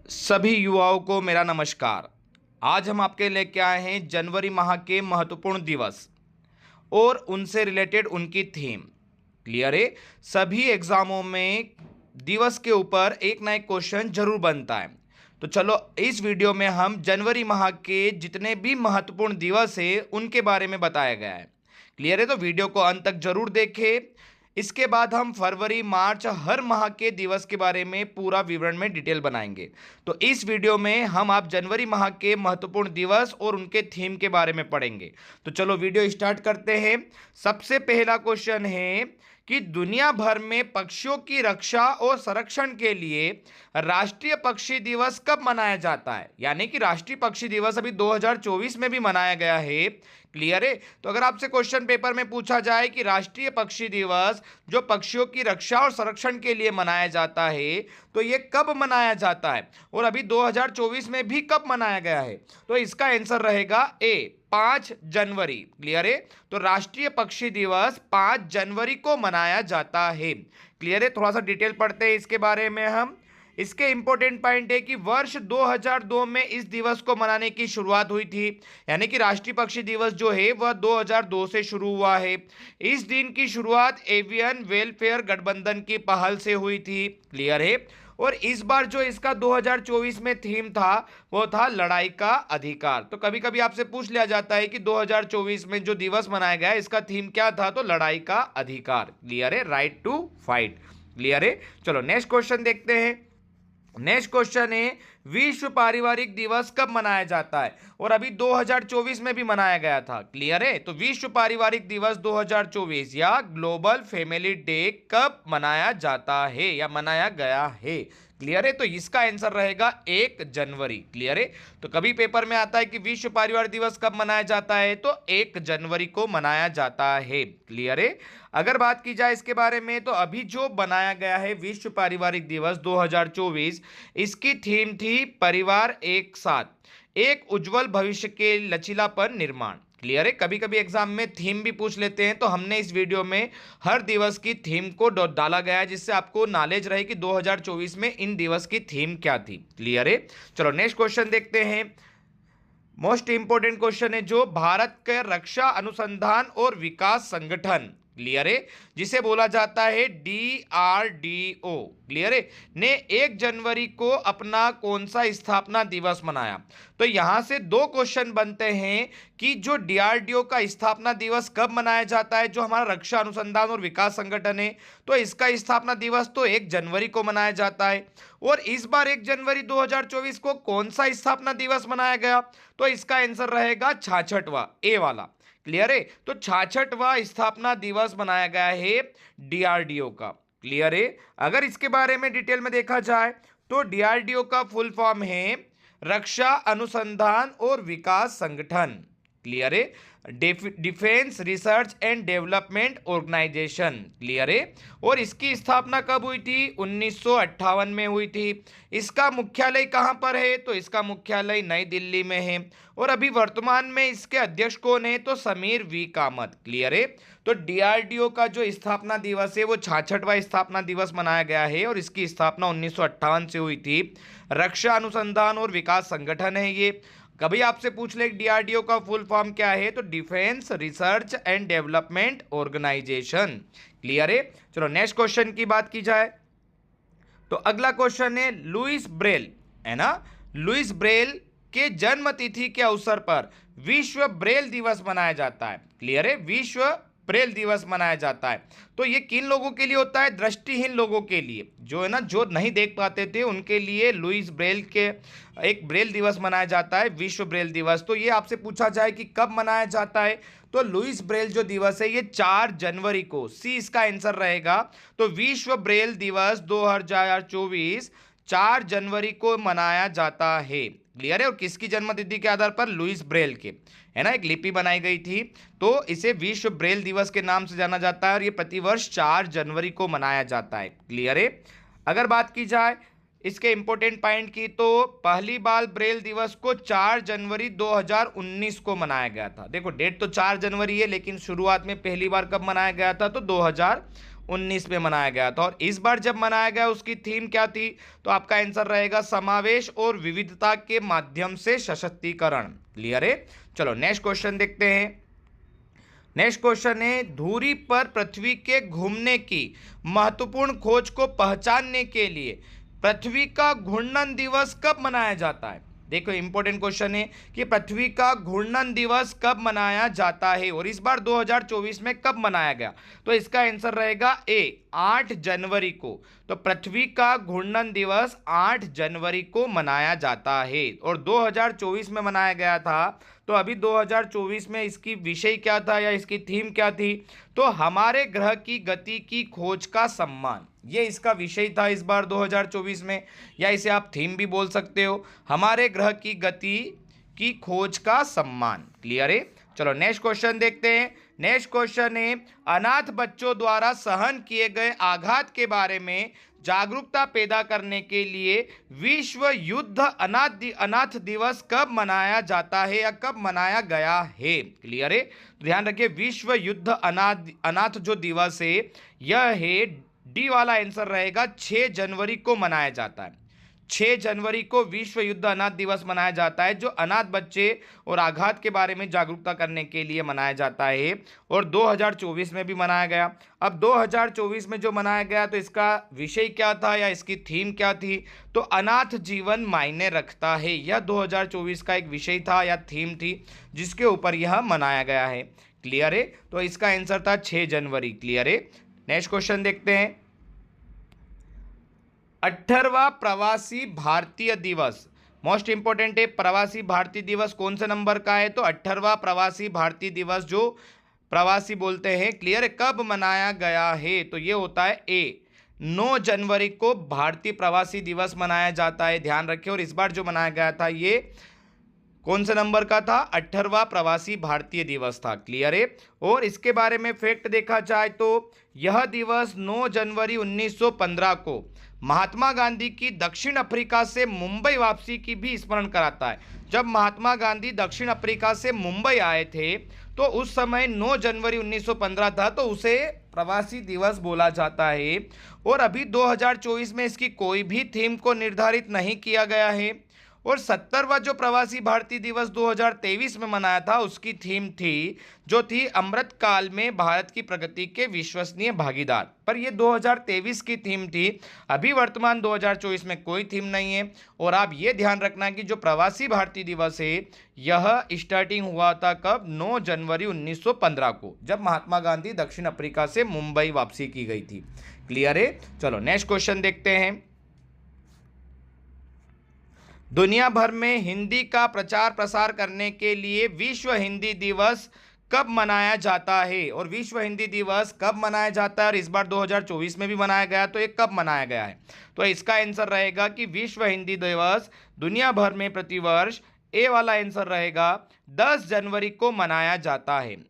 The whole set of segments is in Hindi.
सभी युवाओं को मेरा नमस्कार। आज हम आपके लेके आए हैं जनवरी माह के महत्वपूर्ण दिवस और उनसे रिलेटेड उनकी थीम। क्लियर है। सभी एग्जामों में दिवस के ऊपर एक ना एक क्वेश्चन जरूर बनता है। तो चलो इस वीडियो में हम जनवरी माह के जितने भी महत्वपूर्ण दिवस है उनके बारे में बताया गया है। क्लियर है। तो वीडियो को अंत तक जरूर देखें। इसके बाद हम फरवरी मार्च हर माह के दिवस के बारे में पूरा विवरण में डिटेल बनाएंगे। तो इस वीडियो में हम आप जनवरी माह के महत्वपूर्ण दिवस और उनके थीम के बारे में पढ़ेंगे। तो चलो वीडियो स्टार्ट करते हैं। सबसे पहला क्वेश्चन है कि दुनिया भर में पक्षियों की रक्षा और संरक्षण के लिए राष्ट्रीय पक्षी दिवस कब मनाया जाता है। यानी कि राष्ट्रीय पक्षी दिवस अभी 2024 में भी मनाया गया है। क्लियर है। तो अगर आपसे क्वेश्चन पेपर में पूछा जाए कि राष्ट्रीय पक्षी दिवस जो पक्षियों की रक्षा और संरक्षण के लिए मनाया जाता है तो यह कब मनाया जाता है और अभी 2024 में भी कब मनाया गया है, तो इसका आंसर रहेगा ए 5 जनवरी। क्लियर है। तो राष्ट्रीय पक्षी दिवस 5 जनवरी को मनाया जाता है। क्लियर है। थोड़ा सा डिटेल पढ़ते हैं इसके बारे में हम। इसके इंपॉर्टेंट पॉइंट है कि वर्ष 2002 में इस दिवस को मनाने की शुरुआत हुई थी। यानी कि राष्ट्रीय पक्षी दिवस जो है वह 2002 से शुरू हुआ है। इस दिन की शुरुआत एवियन वेलफेयर गठबंधन की पहल से हुई थी। क्लियर है। और इस बार जो इसका 2024 में थीम था वो था लड़ाई का अधिकार। तो कभी कभी आपसे पूछ लिया जाता है कि 2024 में जो दिवस मनाया गया इसका थीम क्या था, तो लड़ाई का अधिकार। क्लियर है। Right to fight. क्लियर है। चलो नेक्स्ट क्वेश्चन देखते हैं। नेक्स्ट क्वेश्चन है विश्व पारिवारिक दिवस कब मनाया जाता है और अभी 2024 में भी मनाया गया था। क्लियर है। तो विश्व पारिवारिक दिवस 2024 या ग्लोबल फैमिली डे कब मनाया जाता है या मनाया गया है। क्लियर है। तो इसका आंसर रहेगा 1 जनवरी। क्लियर है। तो कभी पेपर में आता है कि विश्व परिवार दिवस कब मनाया जाता है, तो 1 जनवरी को मनाया जाता है। क्लियर है। अगर बात की जाए इसके बारे में तो अभी जो बनाया गया है विश्व पारिवारिक दिवस 2024, इसकी थीम थी परिवार एक साथ एक उज्जवल भविष्य के लचीलापन निर्माण। क्लियर है। कभी कभी एग्जाम में थीम भी पूछ लेते हैं, तो हमने इस वीडियो में हर दिवस की थीम को डाला गया है जिससे आपको नॉलेज रहे कि 2024 में इन दिवस की थीम क्या थी। क्लियर है। चलो नेक्स्ट क्वेश्चन देखते हैं। मोस्ट इंपोर्टेंट क्वेश्चन है जो भारत के रक्षा अनुसंधान और विकास संगठन, क्लियर है, जिसे बोला जाता है DRDO, क्लियर है, ने 1 जनवरी को अपना कौन सा स्थापना दिवस मनाया। तो यहां से दो क्वेश्चन बनते हैं कि जो DRDO का स्थापना दिवस कब मनाया जाता है, जो हमारा रक्षा अनुसंधान और विकास संगठन है, तो इसका स्थापना दिवस तो 1 जनवरी को मनाया जाता है। और इस बार 1 जनवरी 2024 को कौन सा स्थापना दिवस मनाया गया, तो इसका आंसर रहेगा 66वां, ए वाला। क्लियर है। तो 66वां स्थापना दिवस मनाया गया है DRDO का। क्लियर है। अगर इसके बारे में डिटेल में देखा जाए तो DRDO का फुल फॉर्म है रक्षा अनुसंधान और विकास संगठन। क्लियर है। Defence research and development organisation. Clear है। और इसकी स्थापना कब हुई थी, 1958 में हुई थी। इसका मुख्यालय कहां पर है, तो इसका मुख्यालय नई दिल्ली में है। और अभी वर्तमान में इसके अध्यक्ष कौन है, तो समीर वी कामत। क्लियर है। तो DRDO का जो स्थापना दिवस है वो 66वां स्थापना दिवस मनाया गया है और इसकी स्थापना 1958 से हुई थी। रक्षा अनुसंधान और विकास संगठन है ये। कभी आपसे पूछ ले DRDO का फुल फॉर्म क्या है, तो defence research and development organisation. Clear है। चलो नेक्स्ट क्वेश्चन की बात की जाए तो अगला क्वेश्चन है लुइस ब्रेल, है ना, लुइस ब्रेल के जन्म तिथि के अवसर पर विश्व ब्रेल दिवस मनाया जाता है। क्लियर है। विश्व ब्रेल दिवस मनाया जाता है। तो ये किन लोगों के लिए होता है, दृष्टिहीन लोगों के लिए, जो है ना, जो नहीं देख पाते थे उनके लिए लुइस ब्रेल के एक ब्रेल दिवस मनाया जाता है, विश्व ब्रेल दिवस। तो ये आपसे पूछा जाए कि कब मनाया जाता है, तो लुइस ब्रेल जो दिवस है ये 4 जनवरी को, सी इसका आंसर रहेगा। तो विश्व ब्रेल दिवस 2024 4 जनवरी को मनाया जाता है। क्लियर है। और किसकी जन्मतिथि के आधार पर, लुइस ब्रेल के, है ना, एक लिपि बनाई गई थी तो इसे विश्व ब्रेल दिवस के नाम से जाना जाता है और ये प्रतिवर्ष 4 जनवरी को मनाया जाता है। क्लियर है। अगर बात की जाए इसके इंपॉर्टेंट पॉइंट की तो पहली बार ब्रेल दिवस को 4 जनवरी 2019 को मनाया गया था। देखो डेट तो 4 जनवरी है लेकिन शुरुआत में पहली बार कब मनाया गया था, तो 2019 19 में मनाया गया था। और इस बार जब मनाया गया उसकी थीम क्या थी? तो आपका आंसर रहेगा समावेश और विविधता के माध्यम से सशक्तिकरण। क्लियर है? चलो नेक्स्ट क्वेश्चन देखते हैं। नेक्स्ट क्वेश्चन है, धुरी पर पृथ्वी के घूमने की महत्वपूर्ण खोज को पहचानने के लिए पृथ्वी का घूर्णन दिवस कब मनाया जाता है? देखो इंपॉर्टेंट क्वेश्चन है कि पृथ्वी का घूर्णन दिवस कब मनाया जाता है और इस बार 2024 में कब मनाया गया? तो इसका आंसर रहेगा ए 8 जनवरी को। तो पृथ्वी का घूर्णन दिवस 8 जनवरी को मनाया जाता है और 2024 में मनाया गया था। तो अभी 2024 में इसकी विषय क्या था या इसकी थीम क्या थी? तो हमारे ग्रह की गति की खोज का सम्मान, ये इसका विषय था इस बार 2024 में, या इसे आप थीम भी बोल सकते हो, हमारे ग्रह की गति की खोज का सम्मान। क्लियर है? चलो नेक्स्ट क्वेश्चन देखते हैं। नेक्स्ट क्वेश्चन है, अनाथ बच्चों द्वारा सहन किए गए आघात के बारे में जागरूकता पैदा करने के लिए विश्व युद्ध अनाथ दिवस कब मनाया जाता है या कब मनाया गया है? क्लियर है? तो ध्यान रखिए, विश्व युद्ध अनाथ जो दिवस है यह है, डी वाला आंसर रहेगा 6 जनवरी को मनाया जाता है। 6 जनवरी को विश्व युद्ध अनाथ दिवस मनाया जाता है, जो अनाथ बच्चे और आघात के बारे में जागरूकता करने के लिए मनाया जाता है और 2024 में भी मनाया गया। अब 2024 में जो मनाया गया तो इसका विषय क्या था या इसकी थीम क्या थी? तो अनाथ जीवन मायने रखता है, यह 2024 का एक विषय था या थीम थी जिसके ऊपर यह मनाया गया है। क्लियर है? तो इसका आंसर था 6 जनवरी। क्लियर है? नेक्स्ट क्वेश्चन देखते हैं। 18वां प्रवासी भारतीय दिवस, मोस्ट इंपोर्टेंट है, प्रवासी भारतीय दिवस कौन से नंबर का है? तो 18वां प्रवासी भारतीय दिवस, जो प्रवासी बोलते हैं। क्लियर है? कब मनाया गया है? तो ये होता है ए 9 जनवरी को भारतीय प्रवासी दिवस मनाया जाता है। ध्यान रखिए। और इस बार जो मनाया गया था ये कौन से नंबर का था? 18वां प्रवासी भारतीय दिवस था। क्लियर है? और इसके बारे में फैक्ट देखा जाए तो यह दिवस 9 जनवरी 1915 को महात्मा गांधी की दक्षिण अफ्रीका से मुंबई वापसी की भी स्मरण कराता है। जब महात्मा गांधी दक्षिण अफ्रीका से मुंबई आए थे तो उस समय 9 जनवरी 1915 था, तो उसे प्रवासी दिवस बोला जाता है। और अभी 2024 में इसकी कोई भी थीम को निर्धारित नहीं किया गया है। और 70वां जो प्रवासी भारतीय दिवस 2023 में मनाया था उसकी थीम थी, जो थी अमृत काल में भारत की प्रगति के विश्वसनीय भागीदार, पर यह 2023 की थीम थी। अभी वर्तमान 2024 में कोई थीम नहीं है। और आप ये ध्यान रखना कि जो प्रवासी भारतीय दिवस है यह स्टार्टिंग हुआ था कब? 9 जनवरी 1915 को, जब महात्मा गांधी दक्षिण अफ्रीका से मुंबई वापसी की गई थी। क्लियर है? चलो नेक्स्ट क्वेश्चन देखते हैं। दुनिया भर में हिंदी का प्रचार प्रसार करने के लिए विश्व हिंदी दिवस कब मनाया जाता है? और विश्व हिंदी दिवस कब मनाया जाता है और इस बार 2024 में भी मनाया गया, तो ये कब मनाया गया है? तो इसका आंसर रहेगा कि विश्व हिंदी दिवस दुनिया भर में प्रतिवर्ष, ए वाला आंसर रहेगा, 10 जनवरी को मनाया जाता है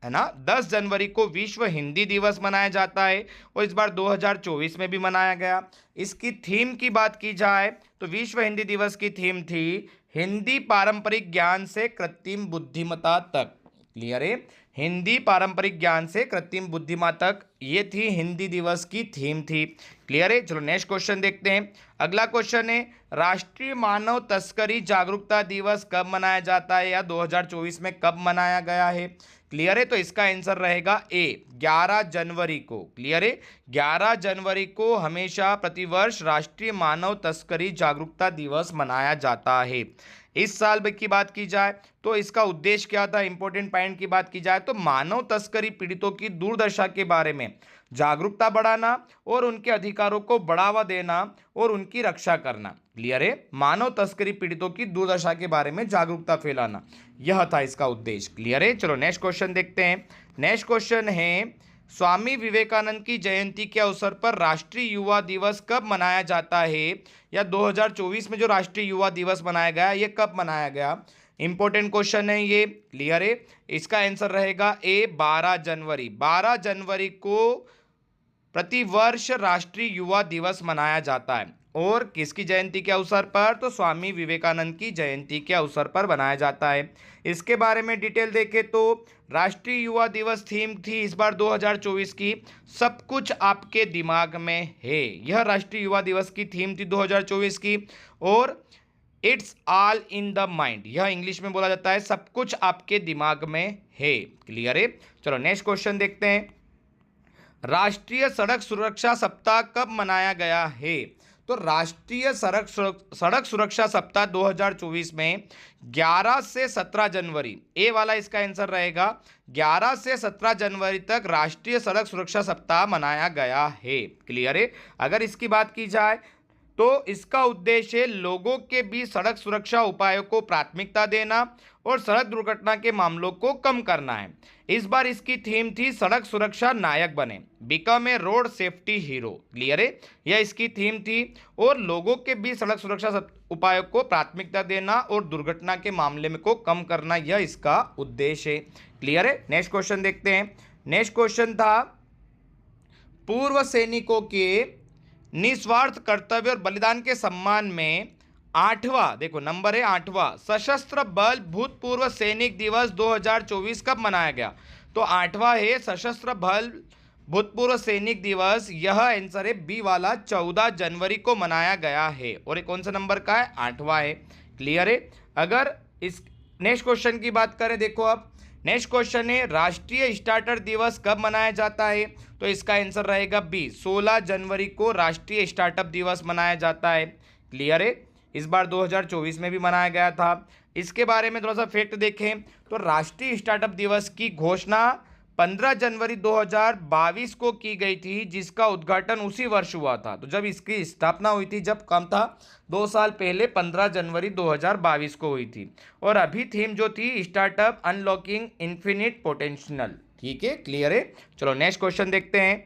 ना? 10 जनवरी को विश्व हिंदी दिवस मनाया जाता है और इस बार 2024 में भी मनाया गया। इसकी थीम की बात की जाए तो विश्व हिंदी दिवस की थीम थी हिंदी पारंपरिक ज्ञान से कृत्रिम बुद्धिमत्ता तक। क्लियर है? हिंदी पारंपरिक ज्ञान से कृत्रिम बुद्धिमत्ता तक, ये थी हिंदी दिवस की थीम थी। क्लियर है? चलो नेक्स्ट क्वेश्चन देखते हैं। अगला क्वेश्चन है, राष्ट्रीय मानव तस्करी जागरूकता दिवस कब मनाया जाता है या 2024 में कब मनाया गया है? क्लियर है? तो इसका आंसर रहेगा ए 11 जनवरी को। क्लियर है? 11 जनवरी को हमेशा प्रतिवर्ष राष्ट्रीय मानव तस्करी जागरूकता दिवस मनाया जाता है। इस साल की बात की जाए तो इसका उद्देश्य क्या था? इंपॉर्टेंट पॉइंट की बात की जाए तो मानव तस्करी पीड़ितों की दुर्दशा के बारे में जागरूकता बढ़ाना और उनके अधिकारों को बढ़ावा देना और उनकी रक्षा करना। क्लियर है? मानव तस्करी पीड़ितों की दुर्दशा के बारे में जागरूकता फैलाना, यह था इसका उद्देश्य। क्लियर है? चलो नेक्स्ट क्वेश्चन देखते हैं। नेक्स्ट क्वेश्चन है, स्वामी विवेकानंद की जयंती के अवसर पर राष्ट्रीय युवा दिवस कब मनाया जाता है या 2024 में जो राष्ट्रीय युवा दिवस मनाया गया ये कब मनाया गया? इंपॉर्टेंट क्वेश्चन है ये। क्लियर है? इसका आंसर रहेगा ए 12 जनवरी। 12 जनवरी को प्रतिवर्ष राष्ट्रीय युवा दिवस मनाया जाता है और किसकी जयंती के अवसर पर? तो स्वामी विवेकानंद की जयंती के अवसर पर बनाया जाता है। इसके बारे में डिटेल देखें तो राष्ट्रीय युवा दिवस थीम थी इस बार 2024 की, सब कुछ आपके दिमाग में है। यह राष्ट्रीय युवा दिवस की थीम थी 2024 की। और it's all in the mind, यह इंग्लिश में बोला जाता है सब कुछ आपके दिमाग में है। क्लियर है? चलो नेक्स्ट क्वेश्चन देखते हैं। राष्ट्रीय सड़क सुरक्षा सप्ताह कब मनाया गया है? तो राष्ट्रीय सड़क सुरक्षा सप्ताह 2024 में 11 से 17 जनवरी, ए वाला इसका आंसर रहेगा। 11 से 17 जनवरी तक राष्ट्रीय सड़क सुरक्षा सप्ताह मनाया गया है। क्लियर है? अगर इसकी बात की जाए तो इसका उद्देश्य लोगों के बीच सड़क सुरक्षा उपायों को प्राथमिकता देना और सड़क दुर्घटना के मामलों को कम करना है। इस बार इसकी थीम थी सड़क सुरक्षा नायक बने, become a road safety hero. Clear है? यह इसकी थीम थी और लोगों के बीच सड़क सुरक्षा उपायों को प्राथमिकता देना और दुर्घटना के मामले में को कम करना, यह इसका उद्देश्य है। क्लियर है? नेक्स्ट क्वेश्चन देखते हैं। नेक्स्ट क्वेश्चन था पूर्व सैनिकों के निस्वार्थ कर्तव्य और बलिदान के सम्मान में 8वां, देखो नंबर है 8वां सशस्त्र बल भूतपूर्व सैनिक दिवस 2024 कब मनाया गया? तो 8वां है सशस्त्र बल भूतपूर्व सैनिक दिवस। यह आंसर है बी वाला, 14 जनवरी को मनाया गया है। और ये कौन सा नंबर का है? 8वां है। क्लियर है? अगर इस नेक्स्ट क्वेश्चन की बात करें, देखो अब नेक्स्ट क्वेश्चन है राष्ट्रीय स्टार्टर दिवस कब मनाया जाता है? तो इसका आंसर रहेगा बी, 16 जनवरी को राष्ट्रीय स्टार्टअप दिवस मनाया जाता है। क्लियर है? इस बार 2024 में भी मनाया गया था। इसके बारे में थोड़ा सा फैक्ट देखें तो राष्ट्रीय स्टार्टअप दिवस की घोषणा 15 जनवरी 2022 को की गई थी, जिसका उद्घाटन उसी वर्ष हुआ था। तो जब इसकी स्थापना हुई थी, जब कम था 2 साल पहले 15 जनवरी 2022 को हुई थी। और अभी थीम जो थी स्टार्टअप अनलॉकिंग इन्फिनिट पोटेंशियल। ठीक है? क्लियर है? चलो नेक्स्ट क्वेश्चन देखते हैं।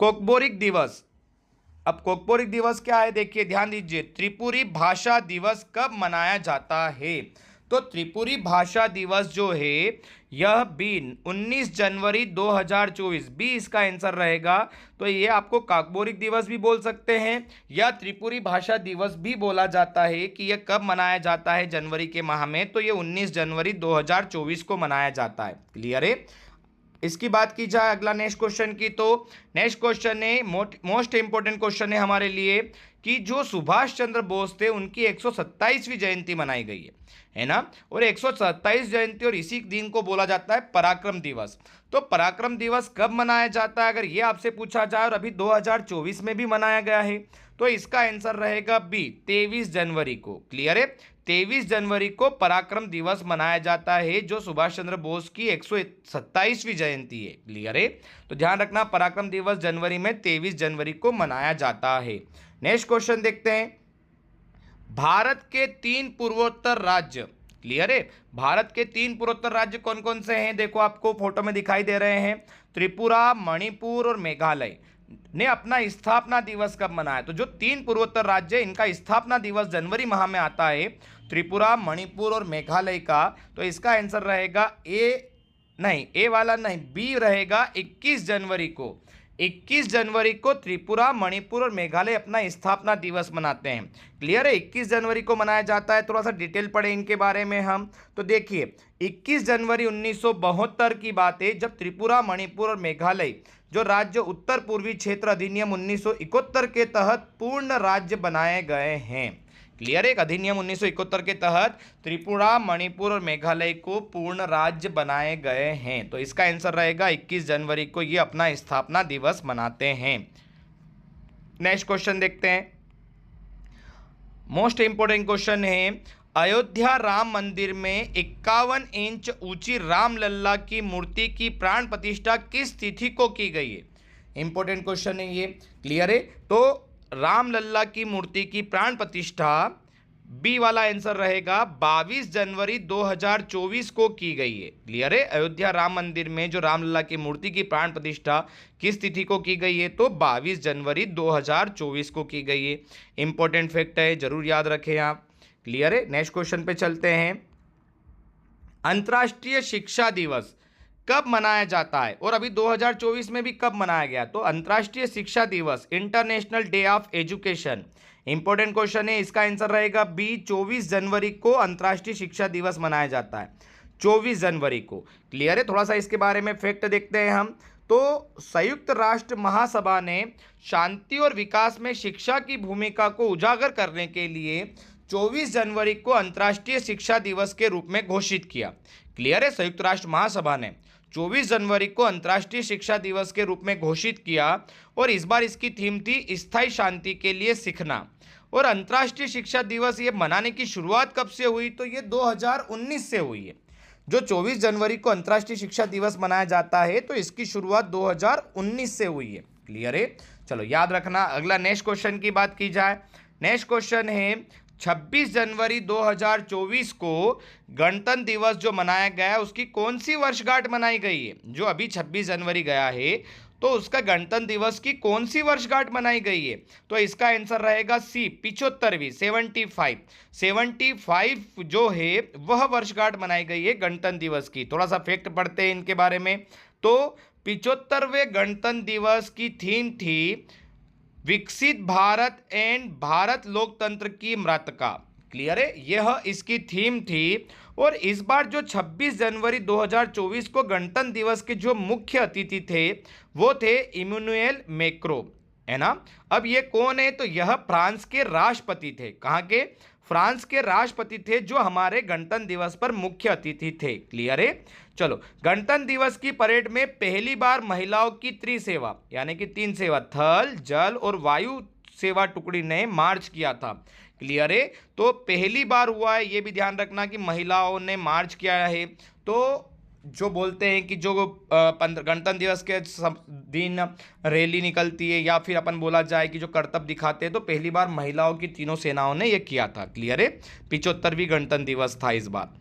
कोकबोरिक दिवस, अब कोकबोरिक दिवस क्या है? देखिए ध्यान दीजिए, त्रिपुरी भाषा दिवस कब मनाया जाता है? तो त्रिपुरी भाषा दिवस जो है यह भी 19 जनवरी 2024, बी इसका आंसर रहेगा। तो ये आपको काकबोरिक दिवस भी बोल सकते हैं या त्रिपुरी भाषा दिवस भी बोला जाता है कि यह कब मनाया जाता है जनवरी के माह में। तो ये 19 जनवरी 2024 को मनाया जाता है। क्लियर है? इसकी बात की जाए अगला नेक्स्ट क्वेश्चन की, तो नेक्स्ट क्वेश्चन है मोस्ट इंपोर्टेंट क्वेश्चन है हमारे लिए कि जो सुभाष चंद्र बोस थे उनकी 127वीं जयंती मनाई गई है ना? और 127 जयंती और इसी दिन को बोला जाता है पराक्रम दिवस। तो पराक्रम दिवस कब मनाया जाता है अगर ये आपसे पूछा जाए, और अभी 2024 में भी मनाया गया है, तो इसका आंसर रहेगा बी, 23 जनवरी को। क्लियर है? 23 जनवरी को पराक्रम दिवस मनाया जाता है, जो सुभाष चंद्र बोस की 127वीं जयंती है। क्लियर है? तो ध्यान रखना, पराक्रम दिवस जनवरी में 23 जनवरी को मनाया जाता है। नेक्स्ट क्वेश्चन देखते हैं। भारत के 3 पूर्वोत्तर राज्य, क्लियर है? भारत के 3 पूर्वोत्तर राज्य कौन कौन से हैं? देखो आपको फोटो में दिखाई दे रहे हैं, त्रिपुरा, मणिपुर और मेघालय ने अपना स्थापना दिवस कब मनाया? तो जो 3 पूर्वोत्तर राज्य इनका स्थापना दिवस जनवरी माह में आता है, त्रिपुरा, मणिपुर और मेघालय का। तो इसका आंसर रहेगा ए वाला नहीं, बी रहेगा 21 जनवरी को। 21 जनवरी को त्रिपुरा, मणिपुर और मेघालय अपना स्थापना दिवस मनाते हैं। क्लियर है? 21 जनवरी को मनाया जाता है। थोड़ा सा डिटेल पढ़े इनके बारे में हम, तो देखिए 21 जनवरी 1972 की बात है, जब त्रिपुरा, मणिपुर और मेघालय जो राज्य उत्तर पूर्वी क्षेत्र अधिनियम 1971 के तहत पूर्ण राज्य बनाए गए हैं। क्लियर है? अधिनियम 1971 के तहत त्रिपुरा, मणिपुर और मेघालय को पूर्ण राज्य बनाए गए हैं। तो इसका आंसर रहेगा 21 जनवरी को ये अपना स्थापना दिवस मनाते हैं। नेक्स्ट क्वेश्चन देखते हैं। मोस्ट इंपोर्टेंट क्वेश्चन है, अयोध्या राम मंदिर में 51 इंच ऊंची रामलल्ला की मूर्ति की प्राण प्रतिष्ठा किस तिथि को की गई है? इंपॉर्टेंट क्वेश्चन है ये। क्लियर है? तो रामलल्ला की मूर्ति की प्राण प्रतिष्ठा, बी वाला आंसर रहेगा, 22 जनवरी 2024 को की गई है। क्लियर है? अयोध्या राम मंदिर में जो रामलल्ला की मूर्ति की प्राण प्रतिष्ठा किस तिथि को की गई है? तो 22 जनवरी 2024 को की गई है। इंपॉर्टेंट फैक्ट है, जरूर याद रखें आप। क्लियर है? नेक्स्ट क्वेश्चन पे चलते हैं। अंतर्राष्ट्रीय शिक्षा दिवस कब मनाया जाता है और अभी 2024 में भी कब मनाया गया? तो अंतर्राष्ट्रीय शिक्षा दिवस, international day of education. Important question है, इसका आंसर रहेगा बी, 24 जनवरी को अंतर्राष्ट्रीय शिक्षा दिवस मनाया जाता है, 24 जनवरी को। क्लियर है? थोड़ा सा इसके बारे में फैक्ट देखते हैं हम। तो संयुक्त राष्ट्र महासभा ने शांति और विकास में शिक्षा की भूमिका को उजागर करने के लिए 24 जनवरी को अंतर्राष्ट्रीय शिक्षा दिवस के रूप में घोषित किया। क्लियर है? संयुक्त राष्ट्र महासभा ने 24 जनवरी को अंतर्राष्ट्रीय शिक्षा दिवस के रूप में घोषित किया और इस बार इसकी थीम थी स्थायी शांति के लिए सीखना। और अंतर्राष्ट्रीय शिक्षा दिवस ये मनाने की शुरुआत कब से हुई? तो ये 2019 से हुई है। जो 24 जनवरी को अंतर्राष्ट्रीय शिक्षा दिवस मनाया जाता है तो इसकी शुरुआत 2019 से हुई है। क्लियर है? चलो याद रखना। अगला नेक्स्ट क्वेश्चन की बात की जाए। नेक्स्ट क्वेश्चन है 26 जनवरी 2024 को गणतंत्र दिवस जो मनाया गया है उसकी कौन सी वर्षगांठ मनाई गई है? जो अभी 26 जनवरी गया है तो उसका गणतंत्र दिवस की कौन सी वर्षगांठ मनाई गई है? तो इसका आंसर रहेगा सी, 75वीं, 75 जो है वह वर्षगांठ मनाई गई है गणतंत्र दिवस की। थोड़ा सा फैक्ट पढ़ते हैं इनके बारे में। तो 75वें गणतंत्र दिवस की थीम थी विकसित भारत एंड भारत लोकतंत्र की मृतका। क्लियर है? यह इसकी थीम थी। और इस बार जो 26 जनवरी 2024 को गणतंत्र दिवस के जो मुख्य अतिथि थे वो थे इमैनुएल मैक्रो, है ना। अब ये कौन है? तो यह फ्रांस के राष्ट्रपति थे। कहाँ के? फ्रांस के राष्ट्रपति थे जो हमारे गणतंत्र दिवस पर मुख्य अतिथि थे। क्लियर है? चलो, गणतंत्र दिवस की परेड में पहली बार महिलाओं की त्रिसेवा यानी कि 3 सेवा, थल, जल और वायु सेवा टुकड़ी ने मार्च किया था। क्लियर है? तो पहली बार हुआ है, ये भी ध्यान रखना कि महिलाओं ने मार्च किया है। तो जो बोलते हैं कि जो गणतंत्र दिवस के दिन रैली निकलती है या फिर अपन बोला जाए कि जो करतब दिखाते हैं, तो पहली बार महिलाओं की तीनों सेनाओं ने यह किया था। क्लियर है? 75वीं गणतंत्र दिवस था इस बार।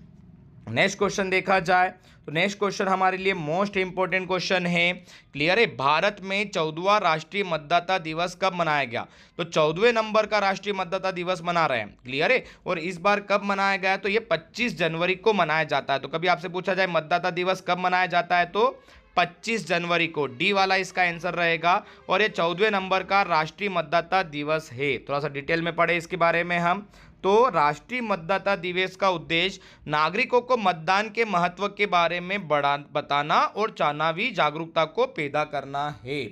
नेक्स्ट क्वेश्चन देखा जाए तो नेक्स्ट क्वेश्चन हमारे लिए मोस्ट इंपोर्टेंट क्वेश्चन है। क्लियर है? भारत में 14वां राष्ट्रीय मतदाता दिवस कब मनाया गया? तो 14वें नंबर का राष्ट्रीय मतदाता दिवस मना रहे हैं। क्लियर है? और इस बार कब मनाया गया? तो ये 25 जनवरी को मनाया जाता है। तो कभी आपसे पूछा जाए मतदाता दिवस कब मनाया जाता है तो 25 जनवरी को, डी वाला इसका आंसर रहेगा। और ये 14वें नंबर का राष्ट्रीय मतदाता दिवस है। थोड़ा सा डिटेल में पढ़े इसके बारे में हम। तो राष्ट्रीय मतदाता दिवस का उद्देश्य नागरिकों को मतदान के महत्व के बारे में बताना और चुनावी जागरूकता को पैदा करना है।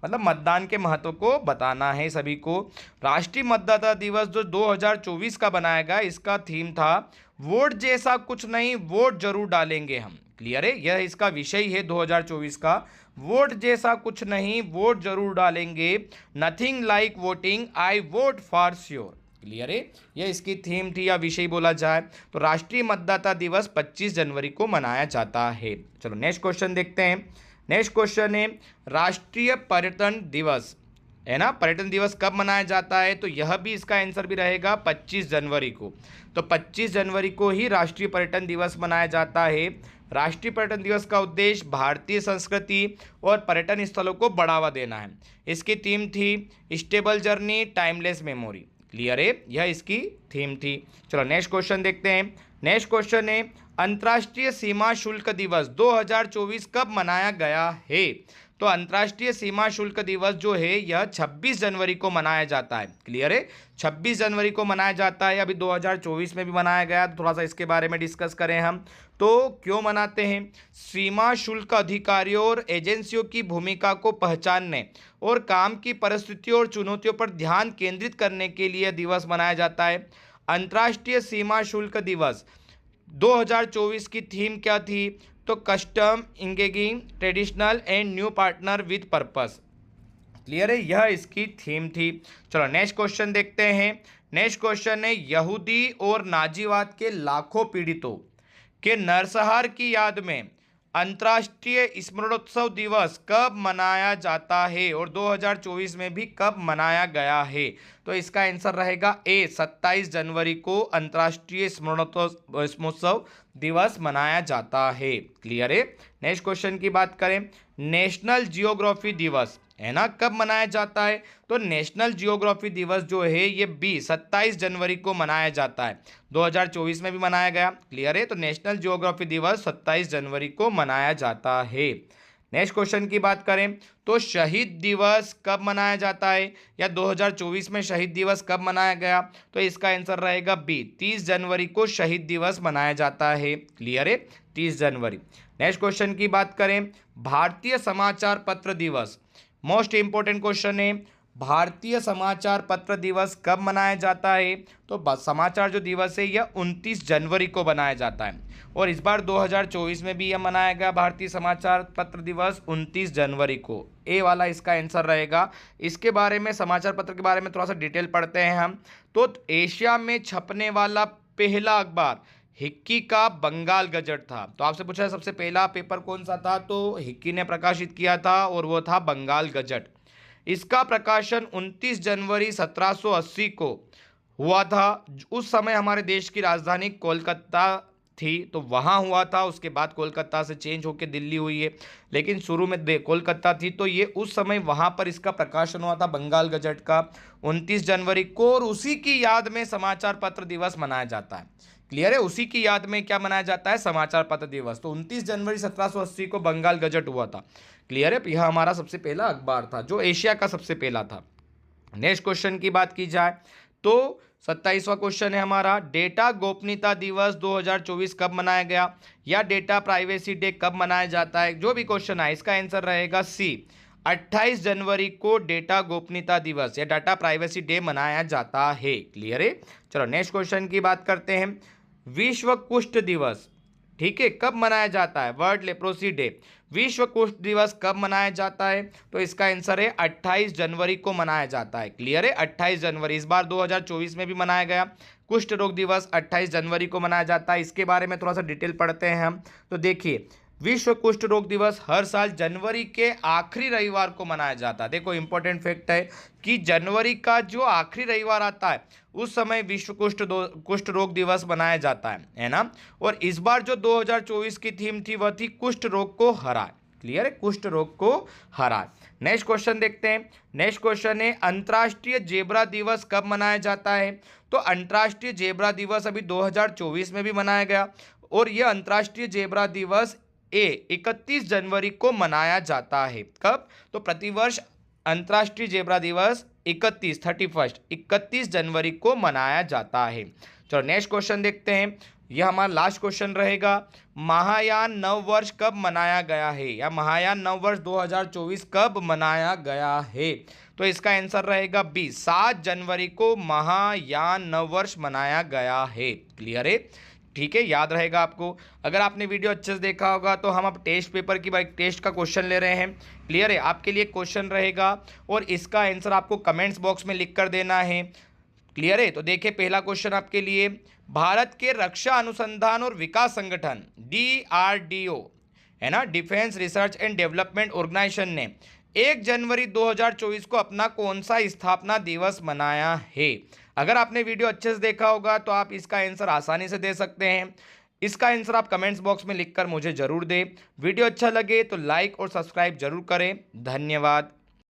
मतलब मतदान के महत्व को बताना है सभी को। राष्ट्रीय मतदाता दिवस जो 2024 का बनाया गया, इसका थीम था वोट जैसा कुछ नहीं, वोट जरूर डालेंगे हम। क्लियर है? यह इसका विषय है 2024 का, वोट जैसा कुछ नहीं, वोट जरूर डालेंगे, nothing like voting, I vote for sure. Clear है? यह इसकी थीम थी या विषय बोला जाए तो राष्ट्रीय मतदाता दिवस 25 जनवरी को मनाया जाता है। चलो नेक्स्ट क्वेश्चन देखते हैं। नेक्स्ट क्वेश्चन है राष्ट्रीय पर्यटन दिवस, है ना। पर्यटन दिवस कब मनाया जाता है? तो यह भी इसका आंसर भी रहेगा 25 जनवरी को। तो 25 जनवरी को ही राष्ट्रीय पर्यटन दिवस मनाया जाता है। राष्ट्रीय पर्यटन दिवस का उद्देश्य भारतीय संस्कृति और पर्यटन स्थलों को बढ़ावा देना है। इसकी थीम थी stable journey, timeless memory. Clear है? यह इसकी थीम थी। चलो नेक्स्ट क्वेश्चन देखते हैं। नेक्स्ट क्वेश्चन है अंतर्राष्ट्रीय सीमा शुल्क दिवस 2024 कब मनाया गया है? तो अंतर्राष्ट्रीय सीमा शुल्क दिवस जो है यह 26 जनवरी को मनाया जाता है। क्लियर है? 26 जनवरी को मनाया जाता है। अभी 2024 में भी मनाया गया, तो थोड़ा सा इसके बारे में डिस्कस करें हम। तो क्यों मनाते हैं? सीमा शुल्क अधिकारियों और एजेंसियों की भूमिका को पहचानने और काम की परिस्थितियों और चुनौतियों पर ध्यान केंद्रित करने के लिए दिवस मनाया जाता है। अंतर्राष्ट्रीय सीमा शुल्क दिवस 2024 की थीम क्या थी? तो custom, engaging traditional and new partner with purpose. Clear है? यह इसकी थीम थी। चलो नेक्स्ट क्वेश्चन देखते हैं। नेक्स्ट क्वेश्चन है यहूदी और नाजीवाद के लाखों पीड़ितों के नरसंहार की याद में अंतर्राष्ट्रीय स्मरणोत्सव दिवस कब मनाया जाता है और 2024 में भी कब मनाया गया है? तो इसका आंसर रहेगा ए, 27 जनवरी को अंतर्राष्ट्रीय स्मरणोत्सव दिवस मनाया जाता है। क्लियर है? नेक्स्ट क्वेश्चन की बात करें। नेशनल जियोग्राफी दिवस है ना, कब मनाया जाता है? तो नेशनल जियोग्राफी दिवस जो है ये 27 जनवरी को मनाया जाता है। 2024 में भी मनाया गया। क्लियर है? तो नेशनल जियोग्राफी दिवस 27 जनवरी को मनाया जाता है। नेक्स्ट क्वेश्चन की बात करें तो शहीद दिवस कब मनाया जाता है, या 2024 में शहीद दिवस कब मनाया गया? तो इसका आंसर रहेगा बी, 30 जनवरी को शहीद दिवस मनाया जाता है। क्लियर है? 30 जनवरी। नेक्स्ट क्वेश्चन की बात करें, भारतीय समाचार पत्र दिवस, मोस्ट इंपोर्टेंट क्वेश्चन है, भारतीय समाचार पत्र दिवस कब मनाया जाता है? तो समाचार जो दिवस है यह 29 जनवरी को मनाया जाता है, और इस बार 2024 में भी यह मनाया गया भारतीय समाचार पत्र दिवस 29 जनवरी को। ए वाला इसका आंसर रहेगा। इसके बारे में, समाचार पत्र के बारे में थोड़ा सा डिटेल पढ़ते हैं हम। तो एशिया में छपने वाला पहला अखबार हिक्की का बंगाल गजट था। तो आपसे पूछा है सबसे पहला पेपर कौन सा था, तो हिक्की ने प्रकाशित किया था और वो था बंगाल गजट। इसका प्रकाशन 29 जनवरी 1780 को हुआ था। उस समय हमारे देश की राजधानी कोलकाता थी, तो वहाँ हुआ था। उसके बाद कोलकाता से चेंज होकर दिल्ली हुई है, लेकिन शुरू में कोलकाता थी। तो ये उस समय वहाँ पर इसका प्रकाशन हुआ था बंगाल गजट का 29 जनवरी को, और उसी की याद में समाचार पत्र दिवस मनाया जाता है। क्लियर है? उसी की याद में क्या मनाया जाता है? समाचार पत्र दिवस। तो 29 जनवरी 1780 को बंगाल गजट हुआ था। क्लियर है? यह हमारा सबसे पहला अखबार था जो एशिया का सबसे पहला था। नेक्स्ट क्वेश्चन की बात की जाए तो 27वां क्वेश्चन है हमारा, डेटा गोपनीयता दिवस 2024 कब मनाया गया, या डेटा प्राइवेसी डे कब मनाया जाता है? जो भी क्वेश्चन है इसका आंसर रहेगा सी, 28 जनवरी को डेटा गोपनीयता दिवस या डाटा प्राइवेसी डे मनाया जाता है। क्लियर है? चलो नेक्स्ट क्वेश्चन की बात करते हैं, विश्व कुष्ठ दिवस, ठीक है, कब मनाया जाता है? World leprosy day. विश्व कुष्ठ दिवस कब मनाया जाता है? तो इसका आंसर है 28 जनवरी को मनाया जाता है। क्लियर है? 28 जनवरी। इस बार 2024 में भी मनाया गया। कुष्ठ रोग दिवस 28 जनवरी को मनाया जाता है। इसके बारे में थोड़ा सा डिटेल पढ़ते हैं हम। तो देखिए, विश्व कुष्ठ रोग दिवस हर साल जनवरी के आखिरी रविवार को मनाया जाता है। देखो इंपॉर्टेंट फैक्ट है कि जनवरी का जो आखिरी रविवार आता है उस समय विश्व कुष्ठ रोग दिवस मनाया जाता है ना। और इस बार जो 2024 की थीम थी वह थी कुष्ठ रोग को हराए। क्लियर है? कुष्ठ रोग को हराए। नेक्स्ट क्वेश्चन देखते हैं। नेक्स्ट क्वेश्चन है, अंतर्राष्ट्रीय जेब्रा दिवस कब मनाया जाता है? तो अंतर्राष्ट्रीय जेब्रा दिवस अभी 2024 में भी मनाया गया, और यह अंतर्राष्ट्रीय जेब्रा दिवस 31 जनवरी को मनाया जाता है। कब? तो प्रतिवर्ष अंतर्राष्ट्रीय जेब्रा दिवस 31 जनवरी को मनाया जाता है। चलो नेक्स्ट क्वेश्चन देखते हैं। यह हमारा लास्ट क्वेश्चन रहेगा, महायान नव वर्ष कब मनाया गया है, या महायान नव वर्ष 2024 कब मनाया गया है? तो इसका आंसर रहेगा बी, 7 जनवरी को महायान नव वर्ष मनाया गया है। क्लियर है? ठीक है, याद रहेगा आपको। अगर आपने वीडियो अच्छे से देखा होगा तो हम अब टेस्ट पेपर की टेस्ट का क्वेश्चन ले रहे हैं। क्लियर है? आपके लिए क्वेश्चन रहेगा और इसका आंसर आपको कमेंट्स बॉक्स में लिख कर देना है। क्लियर है? तो देखिए पहला क्वेश्चन आपके लिए, भारत के रक्षा अनुसंधान और विकास संगठन DRDO है ना, defence research and development organisation ने 1 जनवरी 2024 को अपना कौन सा स्थापना दिवस मनाया है? अगर आपने वीडियो अच्छे से देखा होगा तो आप इसका आंसर आसानी से दे सकते हैं। इसका आंसर आप कमेंट्स बॉक्स में लिखकर मुझे जरूर दें। वीडियो अच्छा लगे तो लाइक और सब्सक्राइब जरूर करें। धन्यवाद।